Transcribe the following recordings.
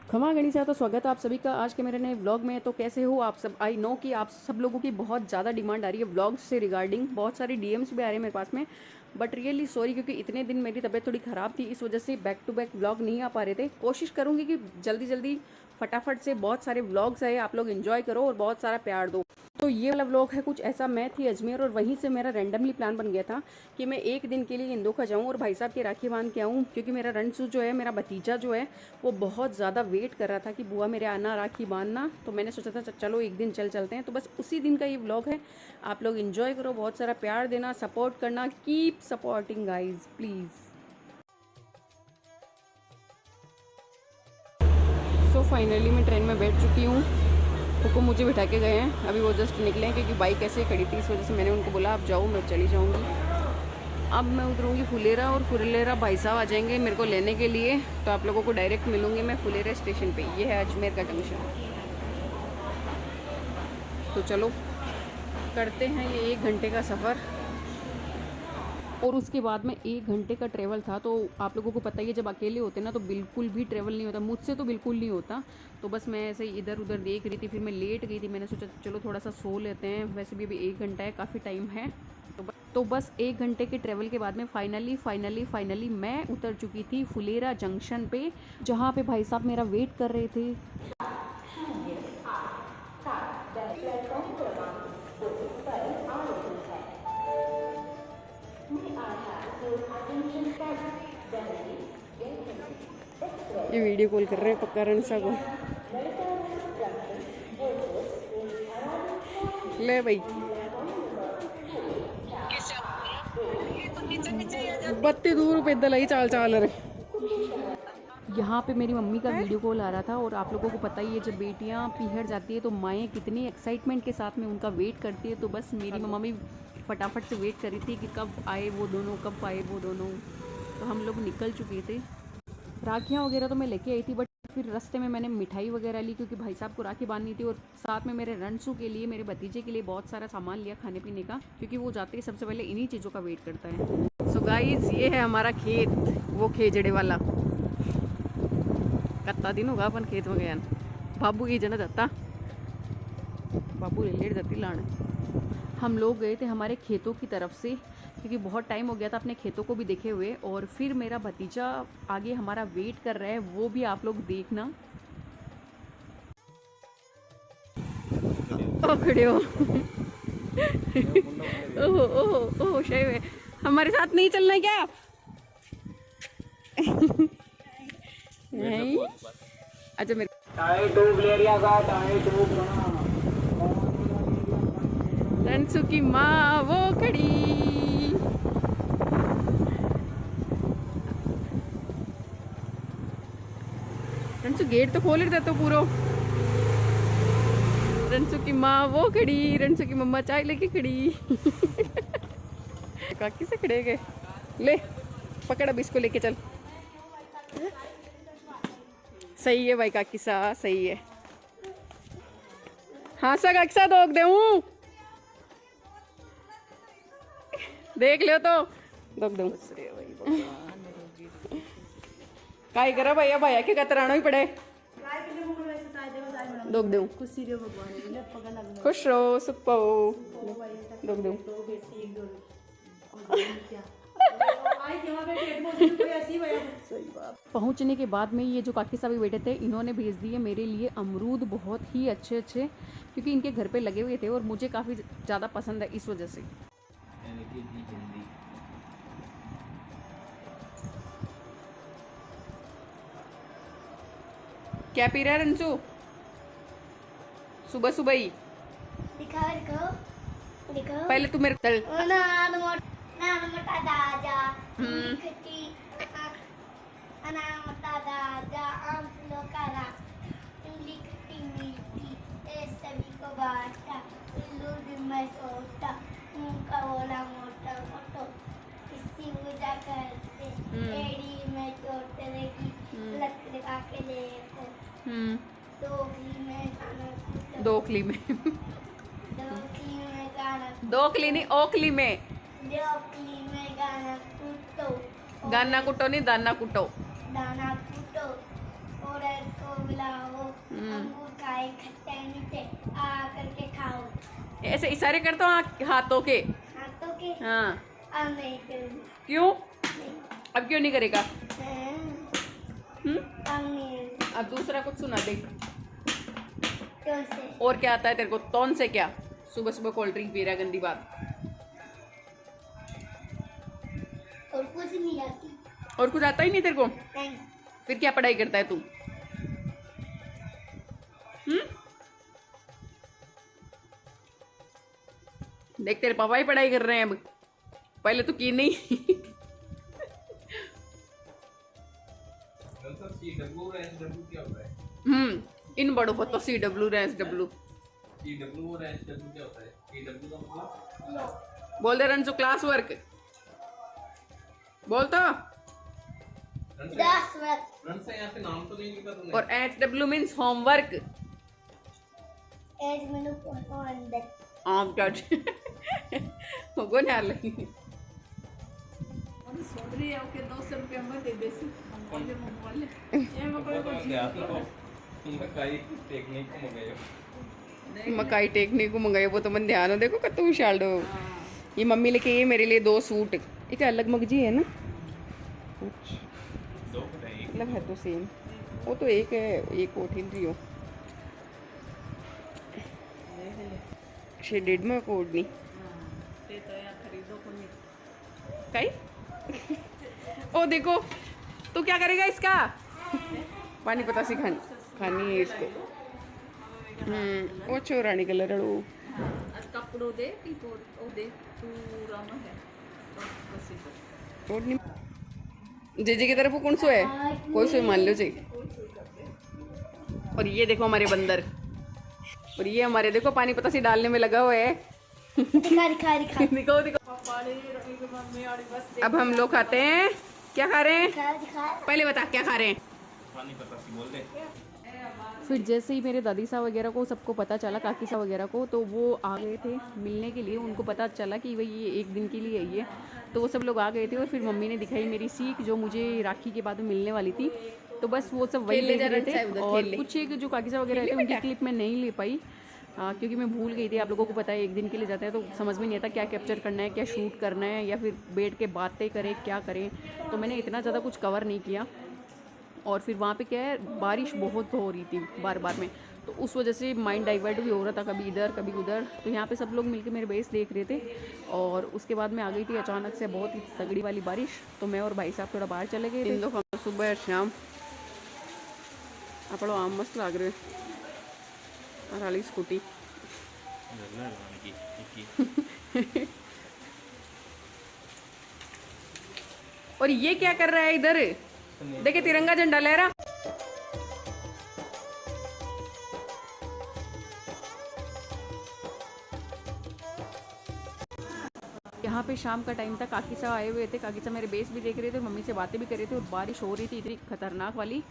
खमा गणिसा, तो स्वागत है आप सभी का आज के मेरे नए व्लॉग में। तो कैसे हो आप सब? आई नो कि आप सब लोगों की बहुत ज़्यादा डिमांड आ रही है व्लॉग्स से रिगार्डिंग, बहुत सारी डीएम्स भी आ रहे हैं मेरे पास में। बट रियली सॉरी, क्योंकि इतने दिन मेरी तबीयत थोड़ी ख़राब थी, इस वजह से बैक टू बैक व्लॉग नहीं आ पा रहे थे। कोशिश करूँगी कि जल्दी जल्दी फटाफट से बहुत सारे व्लॉग्स आए, आप लोग इन्जॉय करो और बहुत सारा प्यार दो। तो ये वाला व्लॉग है कुछ ऐसा, मैं थी अजमेर और वहीं से मेरा रैंडमली प्लान बन गया था कि मैं एक दिन के लिए इंदौखा जाऊं और भाई साहब की राखी बांध के आऊं, क्योंकि मेरा रणसू जो है, मेरा भतीजा जो है, वो बहुत ज़्यादा वेट कर रहा था कि बुआ मेरे आना राखी बांधना। तो मैंने सोचा था चलो एक दिन चलते हैं। तो बस उसी दिन का ये व्लॉग है, आप लोग इन्जॉय करो, बहुत सारा प्यार देना, सपोर्ट करना, keep supporting guys please. So finally मैं ट्रेन में बैठ चुकी हूँ। वो मुझे बिठा के गए हैं, अभी वो जस्ट निकले हैं क्योंकि बाइक ऐसे ही खड़ी थी, इस वजह से मैंने उनको बोला आप जाओ, मैं चली जाऊँगी। अब मैं उतरूँगी फुलेरा और फुलेरा भाई साहब आ जाएंगे मेरे को लेने के लिए। तो आप लोगों को डायरेक्ट मिलूँगी मैं फुलेरा स्टेशन पे। ये है अजमेर का जंक्शन। तो चलो करते हैं ये 1 घंटे का सफ़र। और उसके बाद में 1 घंटे का ट्रैवल था। तो आप लोगों को पता ही है, जब अकेले होते ना तो बिल्कुल भी ट्रैवल नहीं होता, मुझसे तो बिल्कुल नहीं होता। तो बस मैं ऐसे ही इधर उधर देख रही थी, फिर मैं लेट गई थी। मैंने सोचा चलो थोड़ा सा सो लेते हैं, वैसे भी अभी 1 घंटा है, काफ़ी टाइम है। तो बस 1 घंटे के ट्रैवल के बाद में फाइनली मैं उतर चुकी थी फुलेरा जंक्शन पे, जहाँ पे भाई साहब मेरा वेट कर रहे थे। ये वीडियो कॉल कर रहे हैं पक्का रणसा को। ले भाई, बत्ती दूर पैदल आई चाल चाल रहे। यहाँ पे मेरी मम्मी का वीडियो कॉल आ रहा था। और आप लोगों को पता ही है, जब बेटियाँ पीहर जाती है तो माएँ कितनी एक्साइटमेंट के साथ में उनका वेट करती है। तो बस मेरी मम्मा भी फटाफट से वेट कर रही थी कि कब आए वो दोनों, कब आए वो दोनों। तो हम लोग निकल चुके थे। राखियाँ वगैरह तो मैं लेके आई थी, बट फिर रास्ते में मैंने मिठाई वगैरह ली, क्योंकि भाई साहब को राखी बांधनी थी। और साथ में मेरे रणसू के लिए, मेरे भतीजे के लिए बहुत सारा सामान लिया खाने पीने का, क्योंकि वो जाते ही सबसे पहले इन्हीं चीज़ों का वेट करता है। सो गाइज, ये है हमारा खेत, वो खेजड़े वाला। कत्ता दिन होगा अपन खेत में गया, बाबू की जना जाता, बाबू ले लेट जाती लाने। हम लोग गए थे हमारे खेतों की तरफ से, क्योंकि बहुत टाइम हो गया था अपने खेतों को भी देखे हुए। और फिर मेरा भतीजा आगे हमारा वेट कर रहा है, वो भी आप लोग देखना। ओ खड़े हो। ओहो ओहो ओहो, शय हमारे साथ नहीं चलना है क्या? नहीं, अच्छा मेरे रणसू की माँ वो खड़ी। रणसू गेट तो खोल देते हो पूरा। रणसू की माँ वो खड़ी, रणसू की मम्मा चाय लेके खड़ी। काकी से खड़े गए, ले पकड़ अब इसको लेके चल। सही है भाई काकी सा, सही है। हाँ सा काकी सा दोग दे हूँ, देख लियो तो दोग दे। काई करा भैया, भैया के कतराना ही पड़े, दोग दे। खुश रहो, सुख पाओ, दोग दे। पहुंचने के बाद में ये जो काकी साहब बैठे थे, इन्होंने भेज दिए मेरे लिए अमरूद, बहुत ही अच्छे अच्छे, क्योंकि इनके घर पे लगे हुए थे और मुझे काफ़ी ज़्यादा पसंद है, इस वजह से। क्या पी रहा है रंजू सुबह सुबह ही? दिखाओ पहले तू मेरे चल। दोखली में दोखली नहीं, ओखली में। गाना कुटो नहीं, दाना कुटो। लाओ, अंगूर खाए, खट्टा मीठे आ करके खाओ। ऐसे इशारे करता हूँ हाथों के। हाथों के हाँ। अब नहीं करूँगी। क्यों? नहीं। अब क्यों नहीं करेगा? अब नहीं। अब दूसरा कुछ सुना दे। क्यों से? और क्या आता है तेरे को? तौन से क्या? सुबह सुबह कोल्ड ड्रिंक पी रहा है, गंदी बात। और कुछ नहीं आती। और कुछ आता ही नहीं तेरे को? नहीं। फिर क्या पढ़ाई करता है तू? देख तेरे पापा ही पढ़ाई कर रहे हैं अब, पहले तो की नहीं। इन बड़ों को तो CW SW बोल दे। रन टू क्लास वर्क बोल तो। यहाँ पे नाम तो नहीं लिखा तुमने। और SW मीन्स होमवर्क। एज मैंने पढ़ा अंदर। आम कट होगो ना लगी। और सोच रही है ओके 200 रुपए हम दे दे सी हम दे मोबाइल ये मकोई को जी मकाई टेक्निक को मंगाई वो तो मन ध्यान हो देखो कतू शाल दो। ये मम्मी लेके ये मेरे लिए 2 सूट। एक अलग मगजी है ना कुछ मतलब है तो सेम। वो तो एक है एक कोठिन रही हो शेडेड में कोड नहीं ते तो यार खरीदो कोनी कई। ओ देखो तू क्या करेगा इसका? पानी पता सी खानी है इसको। वो चोरानी कलर है वो कपड़ो दे टी ओ दे पूरा में है बस कोड नहीं। जीजी की तरफ कौन सो है? कोई सो मान लो जी। और ये देखो हमारे बंदर। और ये हमारे देखो पानी पता सी डालने में लगा हुआ है। दिखाओ दिखाओ। अब हम लोग खाते हैं। क्या खा रहे हैं? पहले बता क्या खा रहे हैं? पानी पता सी बोल दे। फिर जैसे ही मेरे दादी साहब वगैरह को सबको पता चला, काकी साहब वगैरह को, तो वो आ गए थे मिलने के लिए। उनको पता चला कि भाई ये एक दिन के लिए आई है, तो वो सब लोग आ गए थे। और फिर मम्मी ने दिखाई मेरी सीख जो मुझे राखी के बाद में मिलने वाली थी। तो बस वो सब वही देख रहे थे। और कुछ एक जो काकी साहब वगैरह थे उनकी क्लिप मैं नहीं ले पाई क्योंकि मैं भूल गई थी। आप लोगों को पता है एक दिन के लिए जाते हैं तो समझ में नहीं आता क्या कैप्चर करना है, क्या शूट करना है, या फिर बैठ के बातें करें क्या करें। तो मैंने इतना ज़्यादा कुछ कवर नहीं किया। और फिर वहाँ पे क्या है बारिश बहुत हो रही थी बार बार में, तो उस वजह से माइंड डाइवर्ट भी हो रहा था कभी इधर कभी उधर। तो यहाँ पे सब लोग मिलके मेरे बेस देख रहे थे। और उसके बाद में आ गई थी अचानक से बहुत ही तगड़ी वाली बारिश। तो मैं और भाई साहब थोड़ा बाहर चले गए। इन दो सुबह शाम आप आम मस्त लग रहे और हाली स्कूटी। और ये क्या कर रहा है इधर? देखिए तिरंगा झंडा लहरा। यहाँ पे शाम का टाइम था, काकी साहब आए हुए थे। काकी साहब मेरे बेस भी देख रहे थे, मम्मी से बातें भी कर रहे थे। और बारिश हो रही थी इतनी खतरनाक वाली।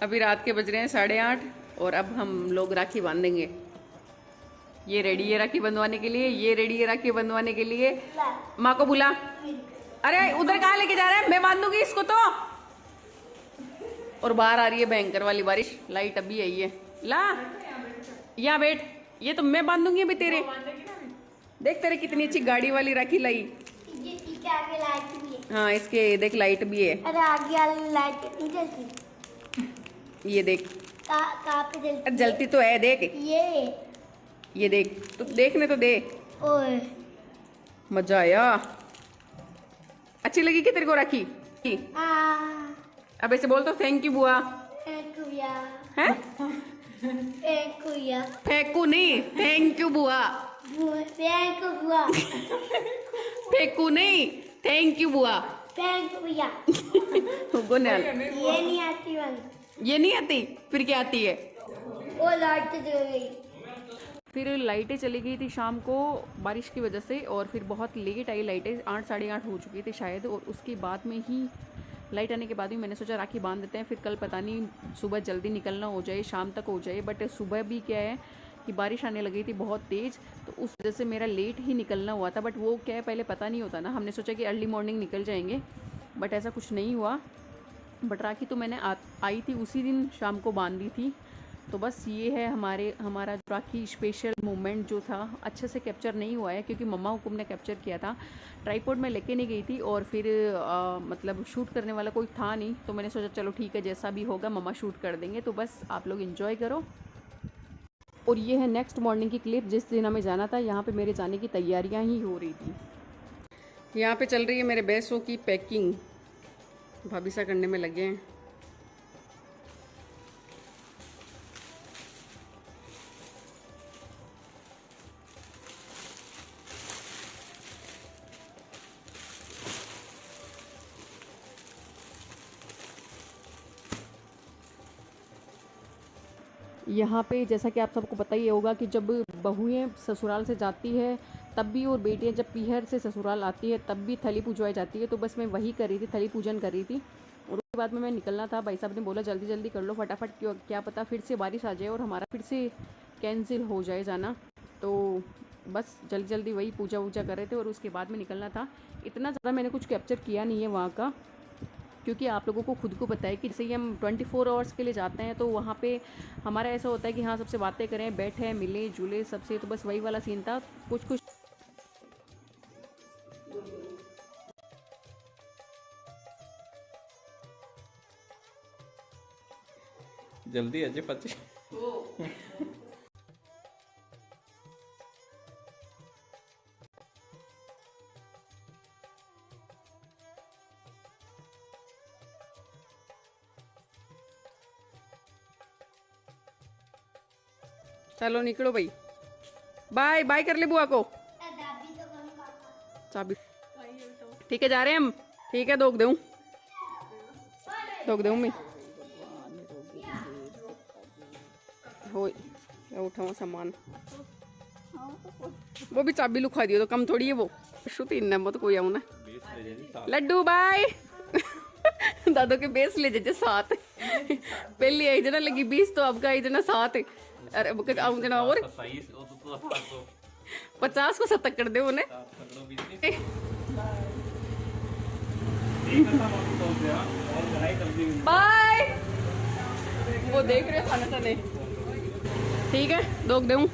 अभी रात के बज रहे हैं 8:30 और अब हम लोग राखी बांधेंगे। ये रेडी है राखी बंधवाने के लिए, ये रेडी है राखी बंधवाने के लिए। माँ को बुला। अरे उधर कहाँ लेके जा रहा है? मैं बांध दूंगी इसको तो। और बाहर आ रही है भयंकर वाली बारिश। लाइट अभी आई है। ला यहाँ बैठ, ये तो मैं बांध दूंगी अभी तेरे। देख तेरे कितनी अच्छी गाड़ी वाली राखी लाई। इसके आगे लाइट भी है। हाँ इसके देख लाइट भी है। अरे आगे वाली लाइट नहीं जलती। ये देख कहाँ पे जलती? जलती तो है देख। ये देख तू देखने तो दे। ओए मजा आया। अच्छी लगी क्या तेरे को राखी? अब ऐसे बोल तो थैंक यू बुआ। हैं? फेंकू नहीं, थैंक यू बुआ। फेंकू नहीं, थैंक यू बुआ। ये नहीं आती वाली। ये नहीं आती फिर क्या आती है? वो लाइट जल गई। फिर लाइटें चली गई थी शाम को बारिश की वजह से। और फिर बहुत लेट आई लाइटें, 8 साढ़े 8 हो चुकी थी शायद। और उसके बाद में ही लाइट आने के बाद भी मैंने सोचा राखी बांध देते हैं। फिर कल पता नहीं सुबह जल्दी निकलना हो जाए, शाम तक हो जाए। बट सुबह भी क्या है कि बारिश आने लगी थी बहुत तेज़, तो उस वजह से मेरा लेट ही निकलना हुआ था। बट वो क्या है पहले पता नहीं होता ना, हमने सोचा कि अर्ली मॉर्निंग निकल जाएंगे। बट ऐसा कुछ नहीं हुआ। बट राखी तो मैंने आई थी उसी दिन शाम को बांधी थी। तो बस ये है हमारा राखी स्पेशल मोमेंट जो था, अच्छे से कैप्चर नहीं हुआ है क्योंकि मम्मा हुकुम ने कैप्चर किया था। ट्राइपॉड में लेके नहीं गई थी और फिर मतलब शूट करने वाला कोई था नहीं, तो मैंने सोचा चलो ठीक है जैसा भी होगा मम्मा शूट कर देंगे। तो बस आप लोग इन्जॉय करो। और ये है नेक्स्ट मॉर्निंग की क्लिप, जिस दिन हमें जाना था। यहाँ पे मेरे जाने की तैयारियाँ ही हो रही थी। यहाँ पे चल रही है मेरे बैसों की पैकिंग, भाभी सा करने में लगे हैं। यहाँ पे जैसा कि आप सबको पता ही होगा कि जब बहुएं ससुराल से जाती है तब भी, और बेटियाँ जब पीहर से ससुराल आती है तब भी थली पूजवाई जाती है। तो बस मैं वही कर रही थी, थली पूजन कर रही थी। और उसके बाद में मैं निकलना था। भाई साहब ने बोला जल्दी जल्दी कर लो फटाफट, क्यों क्या पता फिर से बारिश आ जाए और हमारा फिर से कैंसिल हो जाए जाना। तो बस जल्दी जल्दी वही पूजा वूजा कर रहे थे और उसके बाद में निकलना था। इतना ज़्यादा मैंने कुछ कैप्चर किया नहीं है वहाँ का, क्योंकि आप लोगों को खुद को पता है कि जैसे ही हम 24 आवर्स के लिए जाते हैं तो वहाँ पे हमारा ऐसा होता है कि हाँ सबसे बातें करें, बैठे मिले जुले सबसे। तो बस वही वाला सीन था। कुछ जल्दी अजय पचे चलो निकलो भाई, बाय बाय कर ले बुआ को। दादी तो कम काका चाबी ठीक है, जा रहे हैं हम। ठीक है, दोग दूँ मैं हो उठाओ सामान। वो भी चाबी लुखा दियो तो कम थोड़ी है वो। श्रुति मत कोई आऊ ना लड्डू बाय दादो के बेस ले जे साथ। पहली आई जना लगी 20 तो अब का आई जना 7। अरे आऊ जना और 50 को 70 कर दे उन्हें। बाय, वो देख रहे हो खाना खाने। ठीक है, दोग दूँ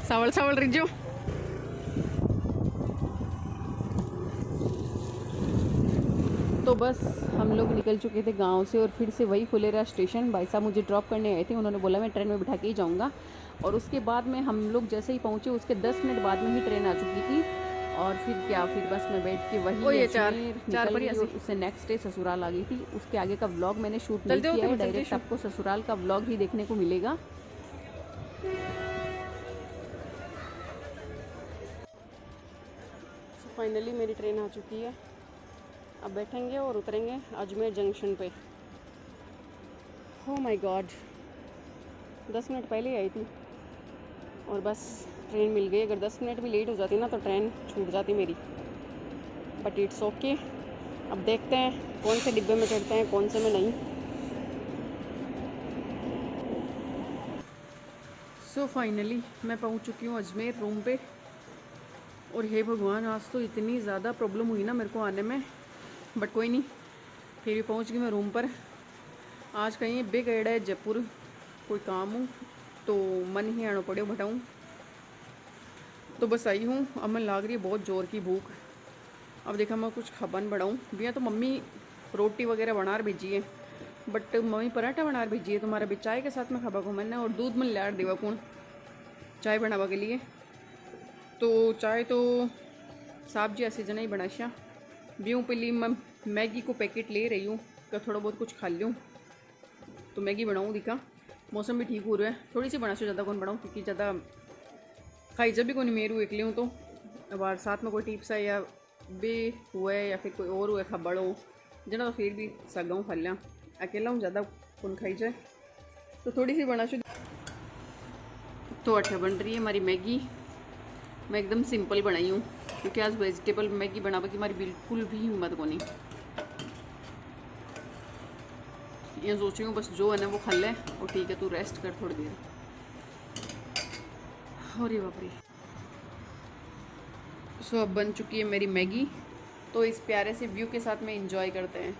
सावल सावल रिजो। तो बस हम लोग निकल चुके थे गांव से और फिर से वही फुलेरा स्टेशन। भाई साहब मुझे ड्रॉप करने आए थे, उन्होंने बोला मैं ट्रेन में बिठा के ही जाऊंगा। और उसके बाद में हम लोग जैसे ही पहुंचे उसके 10 मिनट बाद में ही ट्रेन आ चुकी थी। और फिर क्या, फिर बस में बैठ के वही निकल गई और उससे नेक्स्ट डे ससुराल आ गई थी। उसके आगे का व्लॉग मैंने शूट नहीं किया है, डायरेक्ट आपको ससुराल का व्लॉग ही देखने को मिलेगा। फाइनली मेरी ट्रेन आ चुकी है। अब बैठेंगे और उतरेंगे अजमेर जंक्शन पे। हो माय गॉड, 10 मिनट पहले ही आई थी और बस ट्रेन मिल गई। अगर 10 मिनट भी लेट हो जाती ना तो ट्रेन छूट जाती मेरी, बट इट्स ओके। अब देखते हैं कौन से डिब्बे में चढ़ते हैं कौन से में नहीं। सो फाइनली मैं पहुंच चुकी हूँ अजमेर रूम पे। और हे भगवान, आज तो इतनी ज़्यादा प्रॉब्लम हुई ना मेरे को आने में, बट कोई नहीं, फिर भी पहुंच गई मैं रूम पर। आज कहीं बिग एड है जयपुर, कोई काम हूँ तो मन ही आना पड़े भटाऊँ। तो बस आई हूँ। अब मैं लाग रही है बहुत ज़ोर की भूख। अब देखा मैं कुछ खाबन बढ़ाऊँ भैया। तो मम्मी रोटी वगैरह बना भेजी है, बट मम्मी पराठा बना भेजी है तुम्हारा भी चाय के साथ में खाबा को मैंने। और दूध में लाड़ देवा कौन चाय बनावा के लिए। तो चाय तो साहब जी ऐसे जना ही बनाशा ब्यूँ पे ली। मैं मैगी को पैकेट ले रही हूँ कि थोड़ा बहुत कुछ खा लूँ। तो मैगी बनाऊँ दिखा, मौसम भी ठीक हो रहा है। थोड़ी सी बनाशो, ज़्यादा कौन बनाऊँ क्योंकि ज़्यादा खाई जब भी कौन मेरू एक हूँ। तो अब साथ में कोई टिप्स है या बे हुआ है या फिर कोई और हुआ खबर हो जना, तो फिर भी सगा खा लिया। अकेला हूँ, ज़्यादा कौन खाई जाए तो थोड़ी सी बनाशो। तो अच्छा बन रही है हमारी मैगी। मैं एकदम सिंपल बनाई हूँ क्योंकि आज वेजिटेबल मैगी बनावा की हमारी बिल्कुल भी हिम्मत को नहीं। ये सोच रही हूँ बस जो है ना वो खा ले और ठीक है तू रेस्ट कर थोड़ी देर। अरे बाप रे। सो अब बन चुकी है मेरी मैगी तो इस प्यारे से व्यू के साथ में इंजॉय करते हैं।